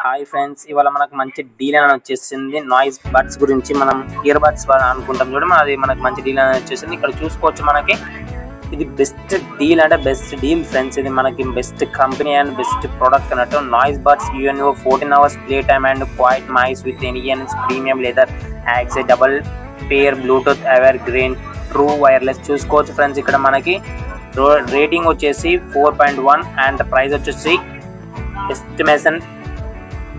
Hi friends, ఇవాళ మనకు మంచి డీల్ అని వచ్చేసింది. నాయిస్ బడ్స్ గురించి మనం ఇయర్ బడ్స్ అనుకుంటాం చూడడం, అది మనకు మంచి డీల్ అని వచ్చేసింది. ఇక్కడ చూసుకోవచ్చు మనకి ఇది బెస్ట్ డీల్ అంటే బెస్ట్ డీల్ ఫ్రెండ్స్. ఇది మనకి best company and best product అన్నట్టు. Noise buds UNO 14 hours play time and quiet noise with ఎన్ఈఎన్స్ ప్రీమియం లెదర్ యాక్సె double pair Bluetooth evergreen true wireless. చూసుకోవచ్చు ఫ్రెండ్స్, ఇక్కడ మనకి రేటింగ్ వచ్చేసి 4.1 అండ్ ప్రైస్ వచ్చేసి ఎస్టిమేషన్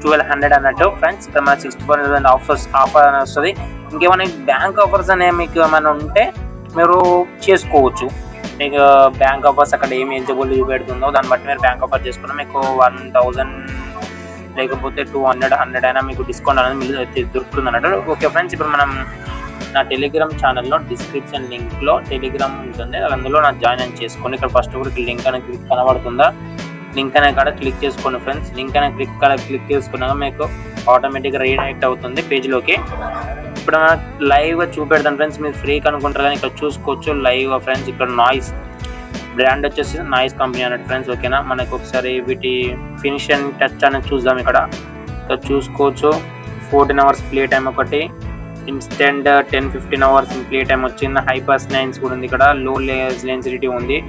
1200 అన్నట్టు ఫ్రెండ్స్. ఇక్కడ మన 60% ఆఫర్ అని వస్తుంది. ఇంకేమైనా బ్యాంక్ ఆఫర్స్ అనేవి మీకు ఏమైనా ఉంటే మీరు చేసుకోవచ్చు. మీకు బ్యాంక్ ఆఫర్స్ అక్కడ ఏమి ఎలిజిబుల్ పెడుతుందో దాన్ని బట్టి మీరు బ్యాంక్ ఆఫర్ చేసుకున్నా మీకు 1000 లేకపోతే 200 100 అయినా మీకు డిస్కౌంట్ అనేది దొరుకుతుంది అన్నట్టు. ఓకే ఫ్రెండ్స్, ఇప్పుడు మనం నా టెలిగ్రామ్ ఛానల్లో డిస్క్రిప్షన్ లింక్లో టెలిగ్రామ్ ఉంటుంది, అందులో నా జాయిన్ చేసుకోండి. ఇక్కడ ఫస్ట్ కూడా లింక్ అనేది కనబడుతుందా, లింక్ అనే కాడ క్లిక్ చేసుకోండి ఫ్రెండ్స్. లింక్ అనే క్లిక్ చేసుకున్నాక మీకు ఆటోమేటిక్గా రీడైరెక్ట్ అవుతుంది పేజ్లోకి. ఇప్పుడు లైవ్గా చూపెడతాను ఫ్రెండ్స్, మీరు ఫ్రీ అనుకుంటారు కానీ ఇక్కడ చూసుకోవచ్చు లైవ్గా ఫ్రెండ్స్. ఇక్కడ నాయిస్ బ్రాండ్ వచ్చేసి నాయిస్ కంపెనీ అన్నట్టు ఫ్రెండ్స్. ఓకేనా, మనకు ఒకసారి వీటి ఫినిష్ అండ్ టచ్ అనేది చూద్దాం. ఇక్కడ చూసుకోవచ్చు 14 hours ప్లే టైం ఒకటి, ఇన్స్టెంట్ 10-15 hours ప్లే టైం వచ్చింది. హైపర్ నైన్స్ కూడా ఉంది, ఇక్కడ లో లెన్సిటీ ఉంది,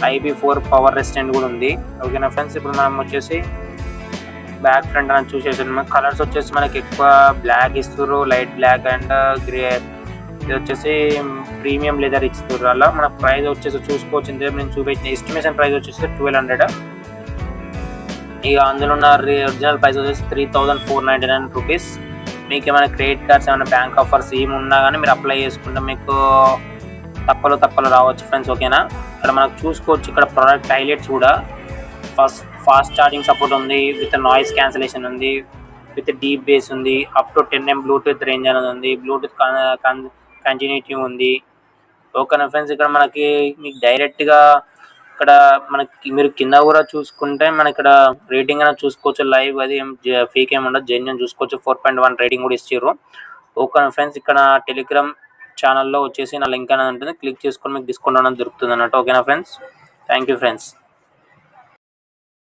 IP4 పవర్ రెసిస్టెంట్ కూడా ఉంది. ఓకేనా ఫ్రెండ్స్, ఇప్పుడు మనం వచ్చేసి బ్యాక్ ఫ్రంట్ అని చూసేసాను. కలర్స్ వచ్చేసి మనకి ఎక్కువ బ్లాక్ ఇస్తారు, లైట్ బ్లాక్ అండ్ గ్రే. ఇది వచ్చేసి ప్రీమియం లెదర్ ఇస్తారు. అలా మన ప్రైస్ వచ్చేసి చూసుకోవచ్చు. నేను చూపించిన ఎస్టిమేషన్ ప్రైస్ వచ్చేసి 1200. ఇక అందులో ఉన్న ఒరిజినల్ ప్రైస్ వచ్చేసి 3499 రూపీస్. మీకు ఏమైనా క్రెడిట్ కార్డ్స్ ఏమైనా బ్యాంక్ ఆఫర్స్ ఏమి ఉన్నా కానీ మీరు అప్లై చేసుకుంటే మీకు తక్కువలో రావచ్చు ఫ్రెండ్స్. ఓకేనా, ఇక్కడ మనకు చూసుకోవచ్చు ఇక్కడ ప్రోడక్ట్ హైలైట్స్ కూడా ఫాస్ట్ ఛార్జింగ్ సపోర్ట్ ఉంది, విత్ నాయిస్ క్యాన్సిలేషన్ ఉంది, విత్ డీప్ బేస్ ఉంది, up to 10 m Bluetooth range అనేది ఉంది, బ్లూటూత్ కంటిన్యూటీ ఉంది. ఓకేనా ఫ్రెండ్స్, ఇక్కడ మనకి మీకు డైరెక్ట్గా ఇక్కడ మనకి మీరు కింద కూడా చూసుకుంటే మన ఇక్కడ రేటింగ్ అనేది చూసుకోవచ్చు. లైవ్ అది ఫేక్ ఏమి ఉండదు, జెన్యున్ చూసుకోవచ్చు. 4.1 రేటింగ్ కూడా ఇచ్చారు. ఓకేనా ఫ్రెండ్స్, ఇక్కడ టెలిగ్రామ్ ఛానల్లో వచ్చేసి నా లింక్ అనేది ఉంటుంది, క్లిక్ చేసుకొని మీకు డిస్కౌంట్ అనేది దొరుకుతుంది అన్నట్టు. ఓకేనా ఫ్రెండ్స్, థ్యాంక్ యూ ఫ్రెండ్స్.